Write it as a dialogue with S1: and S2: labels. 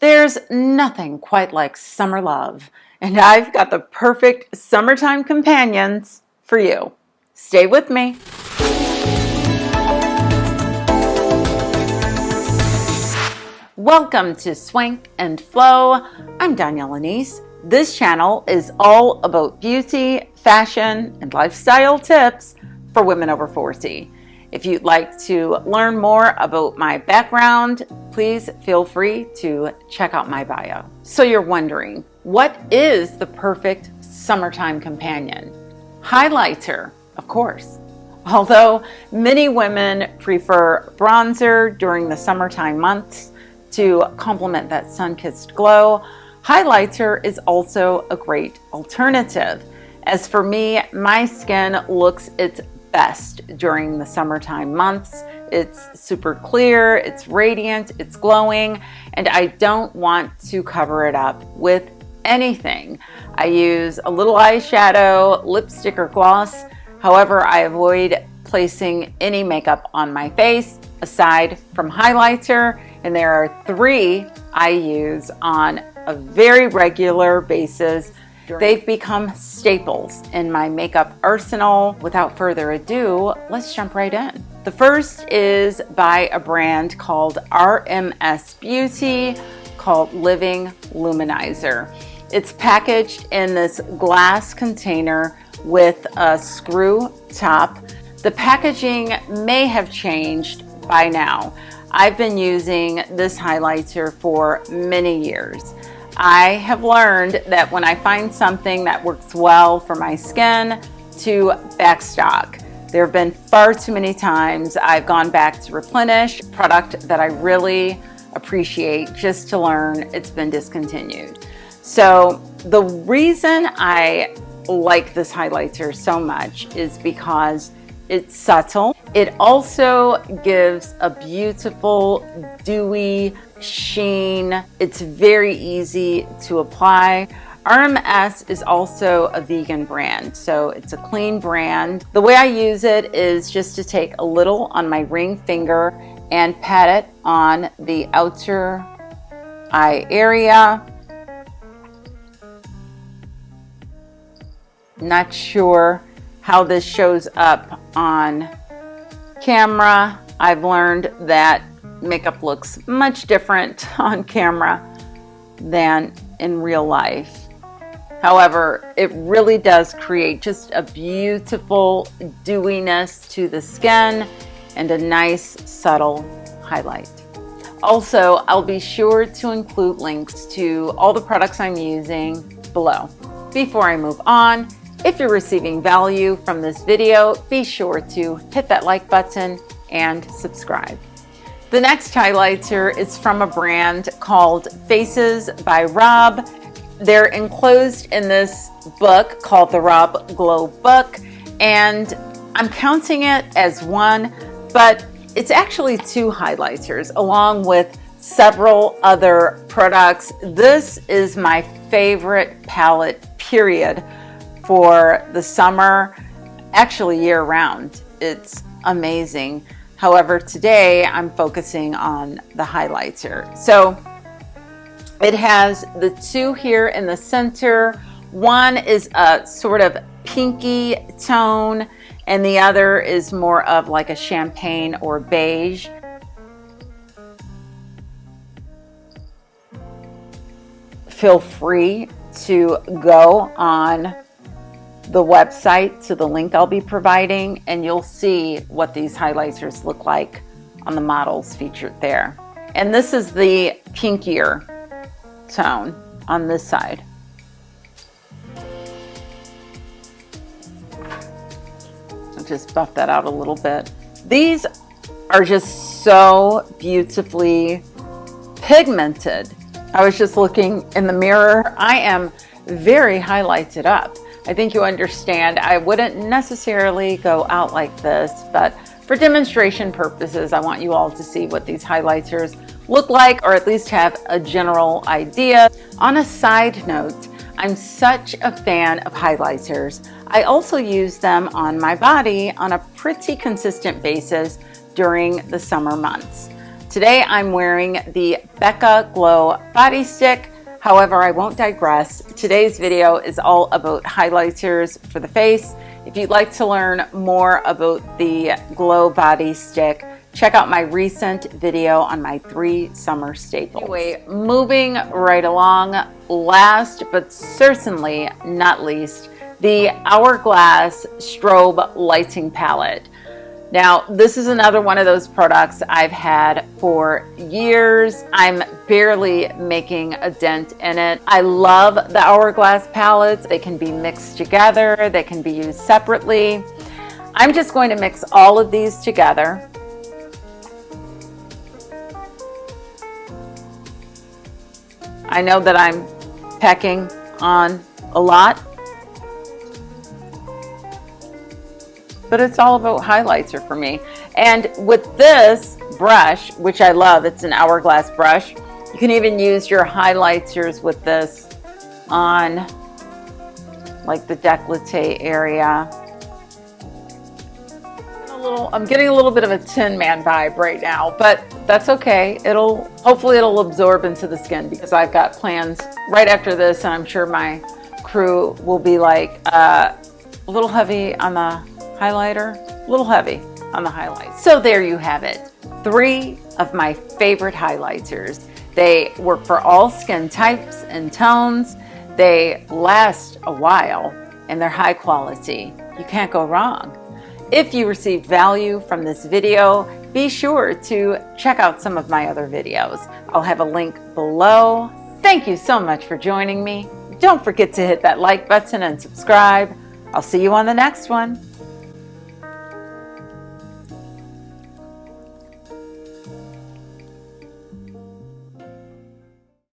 S1: There's nothing quite like summer love, and I've got the perfect summertime companions for you. Stay with me. Welcome to Swank and Flow. I'm Donyale Anise. This channel is all about beauty, fashion, and lifestyle tips for women over 40. If you'd like to learn more about my background, please feel free to check out my bio. So you're wondering, what is the perfect summertime companion? Highlighter, of course. Although many women prefer bronzer during the summertime months to complement that sun-kissed glow, highlighter is also a great alternative. As for me, my skin looks its best during the summertime months. It's super clear, it's radiant, it's glowing, and I don't want to cover it up with anything. I use a little eyeshadow, lipstick, or gloss. However, I avoid placing any makeup on my face aside from highlighter, and there are 3 I use on a very regular basis. They've become staples in my makeup arsenal. Without further ado, let's jump right in. The first is by a brand called RMS Beauty, called Living Luminizer. It's packaged in this glass container with a screw top. The packaging may have changed by now. I've been using this highlighter for many years. I have learned that when I find something that works well for my skin, to backstock. There have been far too many times I've gone back to replenish a product that I really appreciate just to learn it's been discontinued. So the reason I like this highlighter so much is because it's subtle. It also gives a beautiful, dewy sheen. It's very easy to apply. RMS is also a vegan brand, so it's a clean brand. The way I use it is just to take a little on my ring finger and pat it on the outer eye area. Not sure how this shows up on camera. I've learned that makeup looks much different on camera than in real life. However, it really does create just a beautiful dewiness to the skin and a nice subtle highlight. Also, I'll be sure to include links to all the products I'm using below. Before I move on, if you're receiving value from this video, be sure to hit that like button and subscribe. The next highlighter is from a brand called Faces by Rob. They're enclosed in this book called the Rob Glow Book, and I'm counting it as one, but it's actually 2 highlighters along with several other products. This is my favorite palette, period, for the summer, actually year-round. It's amazing. However, today I'm focusing on the highlighter. So it has the 2 here in the center. One is a sort of pinky tone, and the other is more of like a champagne or beige. Feel free to go on the website to the link I'll be providing, and you'll see what these highlighters look like on the models featured there. And this is the pinkier tone on this side. I'll just buff that out a little bit. These are just so beautifully pigmented. I was just looking in the mirror. I am very highlighted up. I think you understand I wouldn't necessarily go out like this, but for demonstration purposes, I want you all to see what these highlighters look like, or at least have a general idea. On a side note, I'm such a fan of highlighters. I also use them on my body on a pretty consistent basis during the summer months. Today I'm wearing the Becca Glow Body Stick. However, I won't digress. Today's video is all about highlighters for the face. If you'd like to learn more about the Glow Body Stick, check out my recent video on my 3 summer staples. Anyway, moving right along, last but certainly not least, the Hourglass-Strobe lighting palette. Now, this is another one of those products I've had for years. I'm barely making a dent in it. I love the Hourglass palettes. They can be mixed together. They can be used separately. I'm just going to mix all of these together. I know that I'm pecking on a lot, but it's all about highlighter for me. And with this brush, which I love, it's an Hourglass brush. You can even use your highlighters with this on like the décolleté area. I'm getting a little bit of a Tin Man vibe right now, but that's okay. Hopefully it'll absorb into the skin, because I've got plans right after this, and I'm sure my crew will be like a little heavy on the highlighter, a little heavy on the highlight. So there you have it. 3 of my favorite highlighters. They work for all skin types and tones. They last a while and they're high quality. You can't go wrong. If you received value from this video, be sure to check out some of my other videos. I'll have a link below. Thank you so much for joining me. Don't forget to hit that like button and subscribe. I'll see you on the next one.